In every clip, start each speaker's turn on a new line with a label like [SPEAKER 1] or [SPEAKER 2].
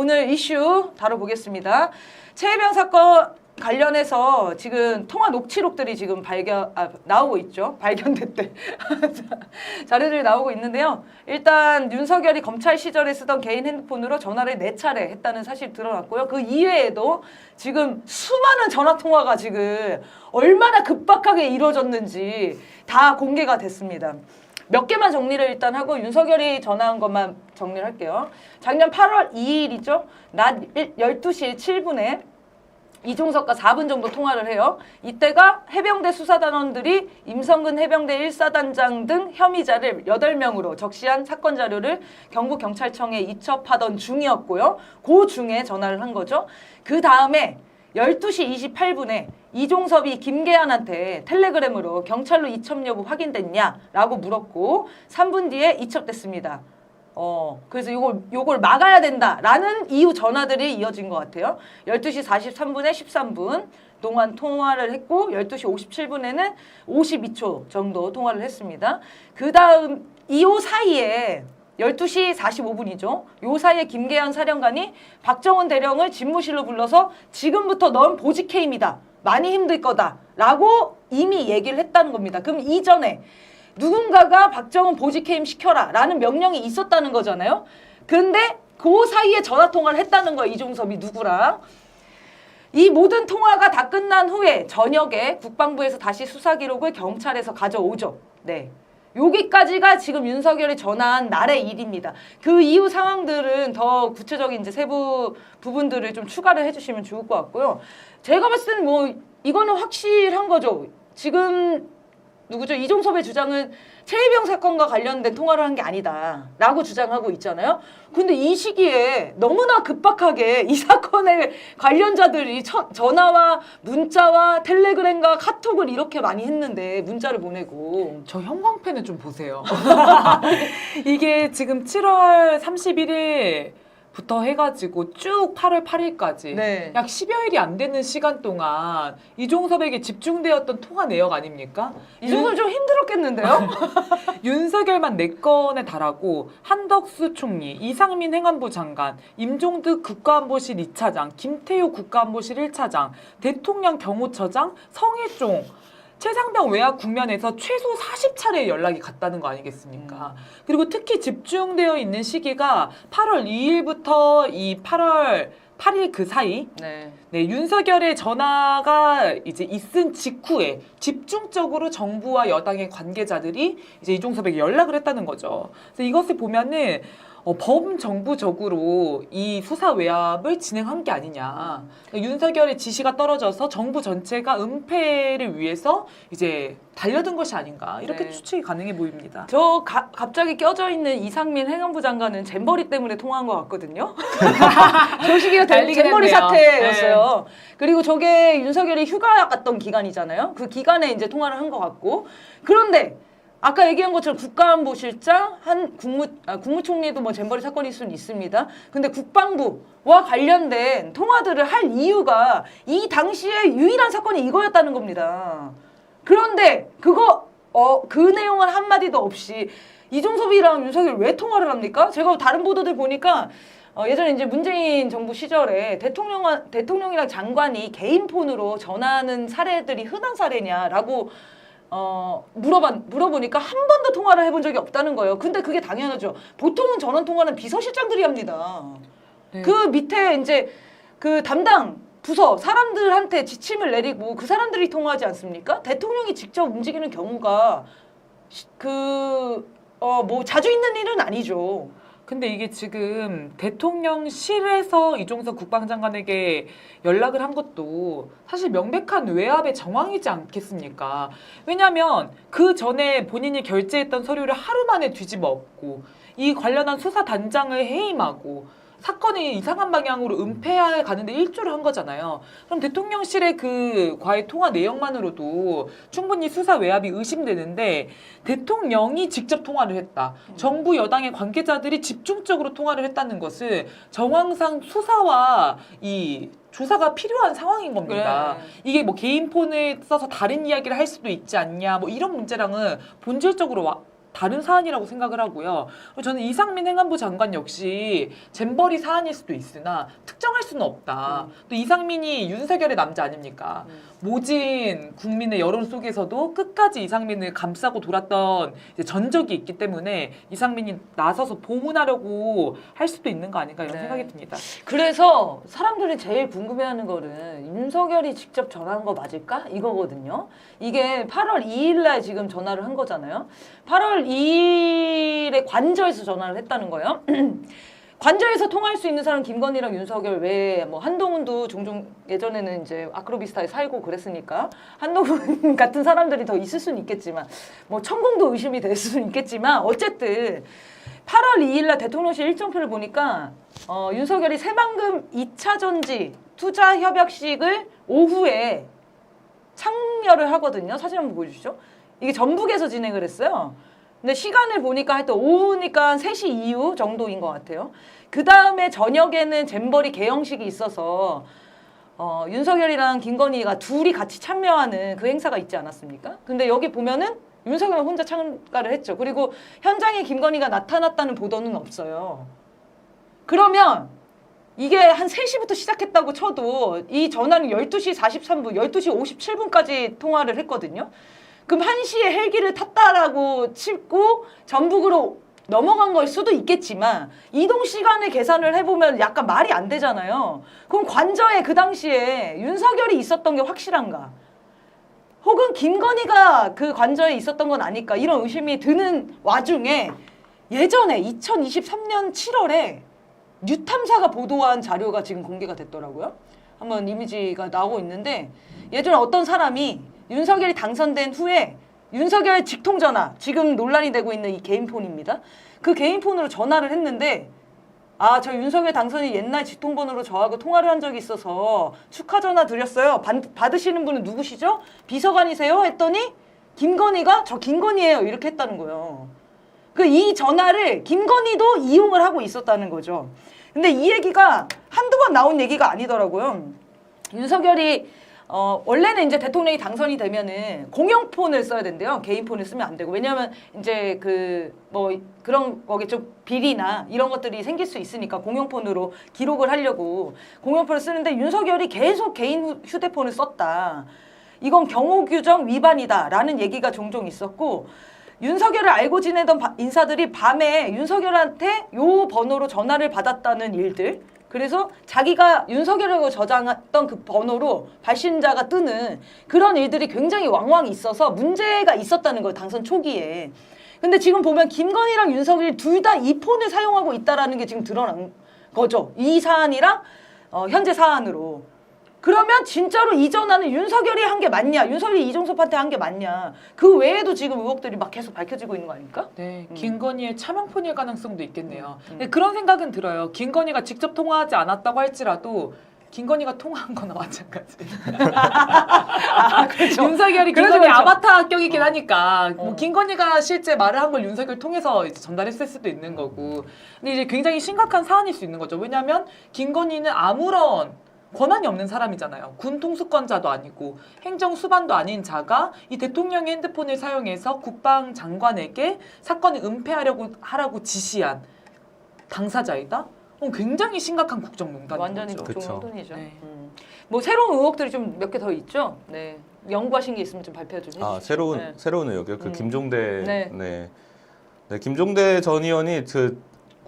[SPEAKER 1] 오늘 이슈 다뤄보겠습니다. 최혜병 사건 관련해서 지금 통화 녹취록들이 지금 나오고 있죠. 발견됐대. 자료들이 나오고 있는데요. 일단 윤석열이 검찰 시절에 쓰던 개인 핸드폰으로 전화를 4차례 했다는 사실이 드러났고요. 그 이외에도 지금 수많은 전화 통화가 지금 얼마나 급박하게 이루어졌는지 다 공개가 됐습니다. 몇 개만 정리를 일단 하고 윤석열이 전화한 것만 정리를 할게요. 작년 8월 2일이죠. 낮 12시 7분에 이종석과 4분 정도 통화를 해요. 이때가 해병대 수사단원들이 임성근 해병대 1사단장 등 혐의자를 8명으로 적시한 사건 자료를 경북경찰청에 이첩하던 중이었고요. 그 중에 전화를 한 거죠. 그 다음에 12시 28분에 이종섭이 김계한한테 텔레그램으로 경찰로 이첩 여부 확인됐냐라고 물었고 3분 뒤에 이첩됐습니다. 그래서 요걸 막아야 된다라는 이후 전화들이 이어진 것 같아요. 12시 43분에 13분 동안 통화를 했고 12시 57분에는 52초 정도 통화를 했습니다. 그 다음 이 사이에 12시 45분이죠. 요 사이에 김계한 사령관이 박정훈 대령을 집무실로 불러서 지금부터 넌 보직해임이다. 많이 힘들 거다. 라고 이미 얘기를 했다는 겁니다. 그럼 이전에 누군가가 박정훈 보직해임 시켜라 라는 명령이 있었다는 거잖아요. 근데 그 사이에 전화통화를 했다는 거예요. 이종섭이 누구랑. 이 모든 통화가 다 끝난 후에 저녁에 국방부에서 다시 수사 기록을 경찰에서 가져오죠. 네. 여기까지가 지금 윤석열이 전화한 날의 일입니다. 그 이후 상황들은 더 구체적인 이제 세부 부분들을 좀 추가를 해주시면 좋을 것 같고요. 제가 봤을 때는 뭐 이거는 확실한 거죠. 지금 누구죠? 이종섭의 주장은 최혜병 사건과 관련된 통화를 한 게 아니다라고 주장하고 있잖아요. 근데 이 시기에 너무나 급박하게 이 사건의 관련자들이 전화와 문자와 텔레그램과 카톡을 이렇게 많이 했는데 문자를 보내고
[SPEAKER 2] 저 형광펜을 좀 보세요. 이게 지금 7월 31일 부터 해가지고 쭉 8월 8일까지
[SPEAKER 1] 네.
[SPEAKER 2] 약 10여일이 안 되는 시간 동안 이종섭에게 집중되었던 통화 내역 아닙니까?
[SPEAKER 1] 이종섭 좀 힘들었겠는데요?
[SPEAKER 2] 윤석열만 4건에 달하고 한덕수 총리, 이상민 행안부 장관, 임종득 국가안보실 2차장, 김태효 국가안보실 1차장, 대통령 경호처장, 성일종, 최상병 외압 국면에서 최소 40차례 연락이 갔다는 거 아니겠습니까? 그리고 특히 집중되어 있는 시기가 8월 2일부터 이 8월 8일 그 사이
[SPEAKER 1] 네.
[SPEAKER 2] 네, 윤석열의 전화가 이제 있은 직후에 집중적으로 정부와 여당의 관계자들이 이제 이종섭에게 연락을 했다는 거죠. 그래서 이것을 보면은 범정부적으로 이 수사 외압을 진행한 게 아니냐. 그러니까 윤석열의 지시가 떨어져서 정부 전체가 은폐를 위해서 이제 달려든 것이 아닌가. 이렇게
[SPEAKER 1] 네.
[SPEAKER 2] 추측이 가능해 보입니다.
[SPEAKER 1] 갑자기 껴져 있는 이상민 행안부 장관은 잼버리 때문에 통화한 것 같거든요. 저 시기가 잼버리 사태였어요. 네. 그리고 저게 윤석열이 휴가 갔던 기간이잖아요. 그 기간에 이제 통화를 한 것 같고. 그런데 아까 얘기한 것처럼 국가안보실장, 국무총리도 뭐 잼버리 사건일 수는 있습니다. 근데 국방부와 관련된 통화들을 할 이유가 이 당시에 유일한 사건이 이거였다는 겁니다. 그런데 그 내용은 한마디도 없이 이종섭이랑 윤석열 왜 통화를 합니까? 제가 다른 보도들 보니까 예전에 이제 문재인 정부 시절에 대통령이랑 장관이 개인 폰으로 전화하는 사례들이 흔한 사례냐라고 물어보니까 한 번도 통화를 해본 적이 없다는 거예요. 근데 그게 당연하죠. 보통은 전화 통화는 비서실장들이 합니다. 네. 그 밑에 이제 그 담당 부서 사람들한테 지침을 내리고 그 사람들이 통화하지 않습니까? 대통령이 직접 움직이는 경우가 뭐 자주 있는 일은 아니죠.
[SPEAKER 2] 근데 이게 지금 대통령실에서 이종석 국방장관에게 연락을 한 것도 사실 명백한 외압의 정황이지 않겠습니까? 왜냐하면 그 전에 본인이 결제했던 서류를 하루 만에 뒤집어 엎고 이 관련한 수사단장을 해임하고 사건이 이상한 방향으로 은폐해 가는데 일조를 한 거잖아요. 그럼 대통령실의 과의 통화 내용만으로도 충분히 수사 외압이 의심되는데 대통령이 직접 통화를 했다. 정부 여당의 관계자들이 집중적으로 통화를 했다는 것은 정황상 수사와 이 조사가 필요한 상황인 겁니다. 그래. 이게 뭐 개인 폰을 써서 다른 이야기를 할 수도 있지 않냐 뭐 이런 문제랑은 본질적으로 다른 사안이라고 생각을 하고요. 그리고 저는 이상민 행안부 장관 역시 잼버리 사안일 수도 있으나 특정할 수는 없다. 또 이상민이 윤석열의 남자 아닙니까? 모진 국민의 여론 속에서도 끝까지 이상민을 감싸고 돌았던 이제 전적이 있기 때문에 이상민이 나서서 보문하려고 할 수도 있는 거 아닌가 이런
[SPEAKER 1] 네.
[SPEAKER 2] 생각이 듭니다.
[SPEAKER 1] 그래서 사람들이 제일 궁금해하는 거는 윤석열이 직접 전화한 거 맞을까? 이거거든요. 이게 8월 2일 날 지금 전화를 한 거잖아요. 8월 2일에 관저에서 전화를 했다는 거예요. 관저에서 통화할 수 있는 사람 김건희랑 윤석열 외에 뭐 한동훈도 종종 예전에는 이제 아크로비스타에 살고 그랬으니까 한동훈 같은 사람들이 더 있을 수는 있겠지만 뭐 천공도 의심이 될 수는 있겠지만 어쨌든 8월 2일 날 대통령실 일정표를 보니까 윤석열이 새만금 2차 전지 투자 협약식을 오후에 참여를 하거든요. 사진 한번 보여주시죠. 이게 전북에서 진행을 했어요. 근데 시간을 보니까 하여튼 오후니까 3시 이후 정도인 것 같아요. 그 다음에 저녁에는 잼버리 개영식이 있어서 윤석열이랑 김건희가 둘이 같이 참여하는 그 행사가 있지 않았습니까? 근데 여기 보면은 윤석열 혼자 참가를 했죠. 그리고 현장에 김건희가 나타났다는 보도는 없어요. 그러면 이게 한 3시부터 시작했다고 쳐도 이 전화는 12시 43분, 12시 57분까지 통화를 했거든요. 그럼 1시에 헬기를 탔다라고 치고 전북으로 넘어간 걸 수도 있겠지만 이동 시간을 계산을 해보면 약간 말이 안 되잖아요. 그럼 관저에 그 당시에 윤석열이 있었던 게 확실한가? 혹은 김건희가 그 관저에 있었던 건 아닐까? 이런 의심이 드는 와중에 예전에 2023년 7월에 뉴탐사가 보도한 자료가 지금 공개가 됐더라고요. 한번 이미지가 나오고 있는데 예전에 어떤 사람이 윤석열이 당선된 후에 윤석열 직통전화, 지금 논란이 되고 있는 이 개인폰입니다. 그 개인폰으로 전화를 했는데 저 윤석열 당선이 옛날 직통번호로 저하고 통화를 한 적이 있어서 축하 전화 드렸어요. 받으시는 분은 누구시죠? 비서관이세요? 했더니 김건희가 저 김건희예요. 이렇게 했다는 거예요. 이 전화를 김건희도 이용을 하고 있었다는 거죠. 근데 이 얘기가 한두 번 나온 얘기가 아니더라고요. 윤석열이 원래는 이제 대통령이 당선이 되면은 공용폰을 써야 된대요. 개인폰을 쓰면 안 되고. 왜냐하면 이제 그런 거기 좀 비리나 이런 것들이 생길 수 있으니까 공용폰으로 기록을 하려고 공용폰을 쓰는데 윤석열이 계속 개인 휴대폰을 썼다. 이건 경호규정 위반이다라는 얘기가 종종 있었고 윤석열을 알고 지내던 인사들이 밤에 윤석열한테 요 번호로 전화를 받았다는 일들, 그래서 자기가 윤석열이라고 저장했던 그 번호로 발신자가 뜨는 그런 일들이 굉장히 왕왕 있어서 문제가 있었다는 거예요. 당선 초기에. 근데 지금 보면 김건희랑 윤석열이 둘 다 이 폰을 사용하고 있다는 게 지금 드러난 거죠. 이 사안이랑 현재 사안으로. 그러면 진짜로 이 전화는 윤석열이 한 게 맞냐? 윤석열이 이종섭한테 한 게 맞냐? 그 외에도 지금 의혹들이 막 계속 밝혀지고 있는 거 아닙니까?
[SPEAKER 2] 네, 김건희의 차명폰일 가능성도 있겠네요. 근데 그런 생각은 들어요. 김건희가 직접 통화하지 않았다고 할지라도 김건희가 통화한 거나 마찬가지.
[SPEAKER 1] 그렇죠.
[SPEAKER 2] 윤석열이
[SPEAKER 1] 그렇죠,
[SPEAKER 2] 김건희
[SPEAKER 1] 그렇죠.
[SPEAKER 2] 아바타 합격이긴 하니까 뭐 김건희가 실제 말을 한 걸 윤석열 통해서 이제 전달했을 수도 있는 거고. 근데 이제 굉장히 심각한 사안일 수 있는 거죠. 왜냐하면 김건희는 아무런 권한이 없는 사람이잖아요. 군 통수권자도 아니고 행정 수반도 아닌 자가 이 대통령의 핸드폰을 사용해서 국방장관에게 사건을 하라고 지시한 당사자이다? 굉장히 심각한 국정농단인
[SPEAKER 1] 완전히
[SPEAKER 2] 거죠.
[SPEAKER 1] 국정농단이죠.
[SPEAKER 2] 네.
[SPEAKER 1] 뭐 새로운 의혹들이 좀 몇 개 더 있죠. 네. 연구하신 게 있으면 좀 발표 좀 해주시죠.
[SPEAKER 3] 새로운 의혹이요. 김종대
[SPEAKER 1] 네.
[SPEAKER 3] 김종대 전 의원이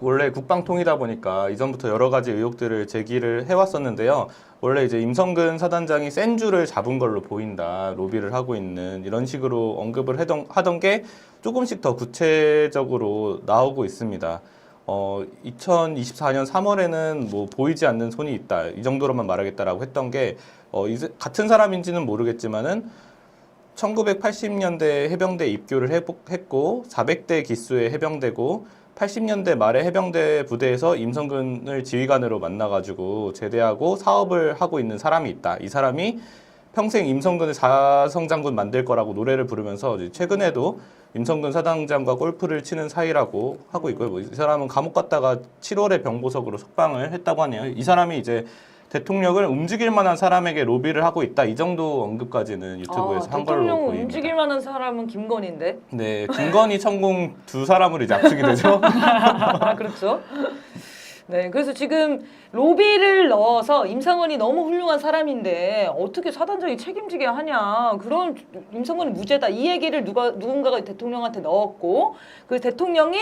[SPEAKER 3] 원래 국방통이다 보니까 이전부터 여러 가지 의혹들을 제기를 해왔었는데요. 원래 이제 임성근 사단장이 센 줄을 잡은 걸로 보인다, 로비를 하고 있는 이런 식으로 언급을 하던 게 조금씩 더 구체적으로 나오고 있습니다. 2024년 3월에는 뭐 보이지 않는 손이 있다, 이 정도로만 말하겠다라고 했던 게 같은 사람인지는 모르겠지만은 1980년대 해병대 입교를 했고 400대 기수에 해병대고 80년대 말에 해병대 부대에서 임성근을 지휘관으로 만나가지고 제대하고 사업을 하고 있는 사람이 있다. 이 사람이 평생 임성근을 사성장군 만들 거라고 노래를 부르면서 최근에도 임성근 사단장과 골프를 치는 사이라고 하고 있고요. 이 사람은 감옥 갔다가 7월에 병보석으로 석방을 했다고 하네요. 이 사람이 이제 대통령을 움직일 만한 사람에게 로비를 하고 있다. 이 정도 언급까지는 유튜브에서 한 걸로
[SPEAKER 1] 대통령
[SPEAKER 3] 보입니다.
[SPEAKER 1] 움직일 만한 사람은 김건희인데.
[SPEAKER 3] 네, 김건희, 천공 두 사람으로 이제 압축이 되죠.
[SPEAKER 1] 아, 그렇죠. 네, 그래서 지금 로비를 넣어서 임상원이 너무 훌륭한 사람인데 어떻게 사단장이 책임지게 하냐. 그럼 임상원은 무죄다. 이 얘기를 누군가가 대통령한테 넣었고 그 대통령이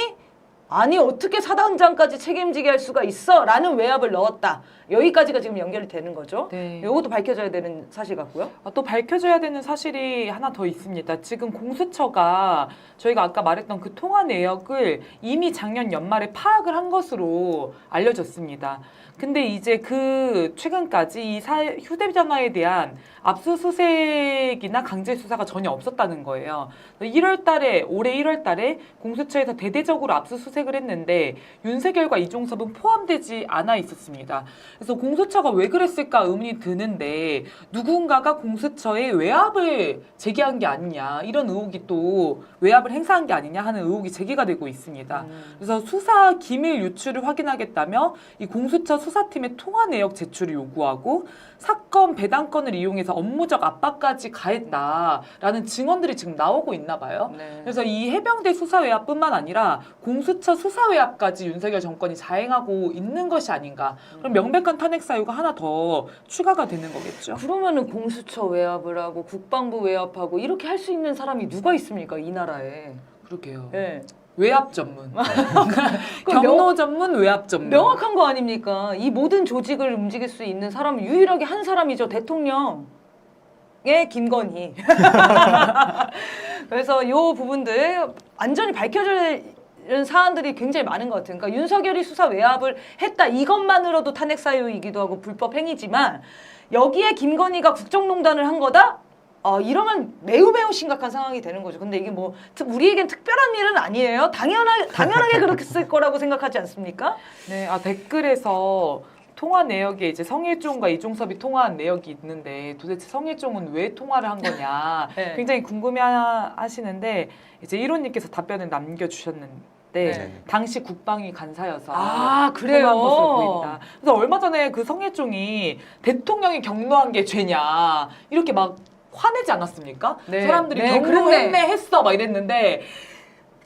[SPEAKER 1] 아니 어떻게 사단장까지 책임지게 할 수가 있어? 라는 외압을 넣었다. 여기까지가 지금 연결이 되는 거죠.
[SPEAKER 2] 네.
[SPEAKER 1] 이것도 밝혀져야 되는 사실 같고요.
[SPEAKER 2] 또 밝혀져야 되는 사실이 하나 더 있습니다. 지금 공수처가 저희가 아까 말했던 그 통화 내역을 이미 작년 연말에 파악을 한 것으로 알려졌습니다. 근데 이제 그 최근까지 이 휴대전화에 대한 압수수색이나 강제 수사가 전혀 없었다는 거예요. 1월 달에, 올해 1월 달에 공수처에서 대대적으로 압수수색을 했는데 윤석열과 이종섭은 포함되지 않아 있었습니다. 그래서 공수처가 왜 그랬을까 의문이 드는데 누군가가 공수처에 외압을 제기한 게 아니냐 이런 의혹이 또 외압을 행사한 게 아니냐 하는 의혹이 제기가 되고 있습니다. 그래서 수사 기밀 유출을 확인하겠다며 이 공수처 수사팀의 통화 내역 제출을 요구하고 사건 배당권을 이용해서 업무적 압박까지 가했다라는 증언들이 지금 나오고 있나 봐요.
[SPEAKER 1] 네.
[SPEAKER 2] 그래서 이 해병대 수사 외압뿐만 아니라 공수처 수사 외압까지 윤석열 정권이 자행하고 있는 것이 아닌가. 그럼 명백한 탄핵 사유가 하나 더 추가가 되는 거겠죠.
[SPEAKER 1] 그러면은 공수처 외압을 하고 국방부 외압하고 이렇게 할 수 있는 사람이 누가 있습니까? 이 나라에.
[SPEAKER 2] 그러게요.
[SPEAKER 1] 네.
[SPEAKER 2] 외압 전문.
[SPEAKER 1] 그
[SPEAKER 2] 경로 전문, 외압 전문.
[SPEAKER 1] 명확한 거 아닙니까? 이 모든 조직을 움직일 수 있는 사람은 유일하게 한 사람이죠. 대통령의 김건희. 그래서 이 부분들 완전히 밝혀질 사안들이 굉장히 많은 것 같아요. 그러니까 윤석열이 수사 외압을 했다. 이것만으로도 탄핵 사유이기도 하고 불법 행위지만 여기에 김건희가 국정농단을 한 거다? 이러면 매우 심각한 상황이 되는 거죠. 근데 이게 뭐 우리에겐 특별한 일은 아니에요. 당연하게 그렇게 쓸 거라고 생각하지 않습니까?
[SPEAKER 2] 네, 댓글에서 통화 내역에 이제 성일종과 이종섭이 통화한 내역이 있는데 도대체 성일종은 왜 통화를 한 거냐
[SPEAKER 1] 네.
[SPEAKER 2] 굉장히 궁금해하시는데 이제 1호님께서 답변을 남겨주셨는데
[SPEAKER 1] 네.
[SPEAKER 2] 당시 국방위 간사여서
[SPEAKER 1] 그래요.
[SPEAKER 2] 통화한 것으로 보인다. 그래서 얼마 전에 그 성일종이 대통령이 경로한 게 죄냐 이렇게 막 화내지 않았습니까?
[SPEAKER 1] 네.
[SPEAKER 2] 사람들이
[SPEAKER 1] 네,
[SPEAKER 2] 경로했네 했어 막 이랬는데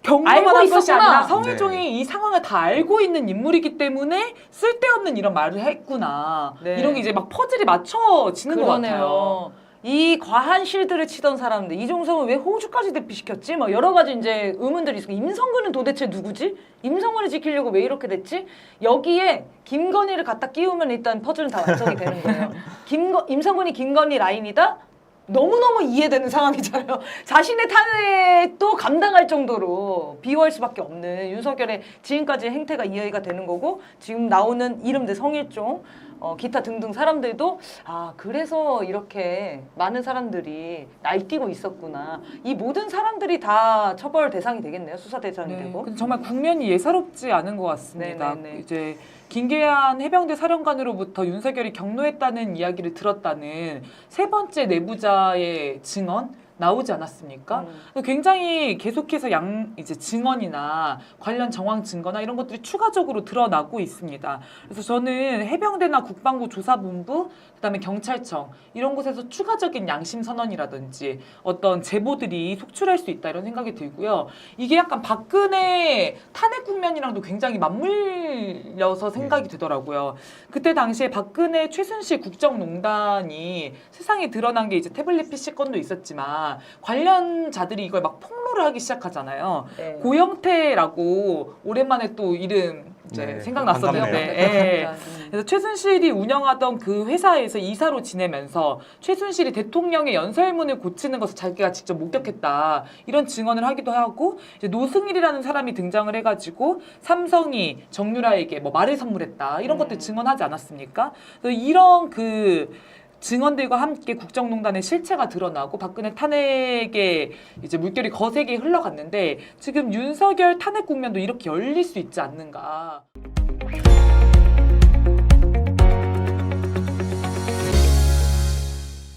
[SPEAKER 2] 경로만
[SPEAKER 1] 알고
[SPEAKER 2] 한 것이
[SPEAKER 1] 있었구나.
[SPEAKER 2] 아니라 성일종이 이 상황을 다 알고 있는 인물이기 때문에 쓸데없는 이런 말을 했구나.
[SPEAKER 1] 네.
[SPEAKER 2] 이런 게 이제 막 퍼즐이 맞춰지는 것 같아요.
[SPEAKER 1] 그러네요. 이 과한 실드를 치던 사람들, 이종섭은 왜 호주까지 대피시켰지? 뭐 여러 가지 이제 의문들이 있어요. 임성근은 도대체 누구지? 임성근을 지키려고 왜 이렇게 됐지? 여기에 김건희를 갖다 끼우면 일단 퍼즐은 다 완성이 되는 거예요. 임성근이 김건희 라인이다? 너무너무 이해되는 상황이잖아요. 자신의 탄핵도 감당할 정도로 비호할 수밖에 없는 윤석열의 지금까지 행태가 이해가 되는 거고 지금 나오는 이름들 성일종 기타 등등 사람들도 그래서 이렇게 많은 사람들이 날뛰고 있었구나. 이 모든 사람들이 다 처벌 대상이 되겠네요. 수사 대상이 되고.
[SPEAKER 2] 근데 정말 국면이 예사롭지 않은 것 같습니다.
[SPEAKER 1] 네네네.
[SPEAKER 2] 이제 김계한 해병대 사령관으로부터 윤석열이 경로했다는 이야기를 들었다는 세 번째 내부자의 증언 나오지 않았습니까? 굉장히 계속해서 이제 증언이나 관련 정황 증거나 이런 것들이 추가적으로 드러나고 있습니다. 그래서 저는 해병대나 국방부 조사본부, 그다음에 경찰청 이런 곳에서 추가적인 양심 선언이라든지 어떤 제보들이 속출할 수 있다 이런 생각이 들고요. 이게 약간 박근혜 탄핵 국면이랑도 굉장히 맞물려서 생각이 되더라고요. 그때 당시에 박근혜 최순실 국정농단이 세상에 드러난 게 이제 태블릿 PC 건도 있었지만 관련자들이 이걸 막 폭로를 하기 시작하잖아요.
[SPEAKER 1] 네.
[SPEAKER 2] 고영태라고 오랜만에 또 이름 이제
[SPEAKER 3] 네,
[SPEAKER 2] 생각났었는데
[SPEAKER 3] 반갑네요.
[SPEAKER 2] 예. 그래서 최순실이 운영하던 그 회사에서 이사로 지내면서 최순실이 대통령의 연설문을 고치는 것을 자기가 직접 목격했다 이런 증언을 하기도 하고 이제 노승일이라는 사람이 등장을 해가지고 삼성이 정유라에게 뭐 말을 선물했다 이런 것들 증언하지 않았습니까? 그래서 이런 그 증언들과 함께 국정농단의 실체가 드러나고 박근혜 탄핵에 이제 물결이 거세게 흘러갔는데 지금 윤석열 탄핵 국면도 이렇게 열릴 수 있지 않는가.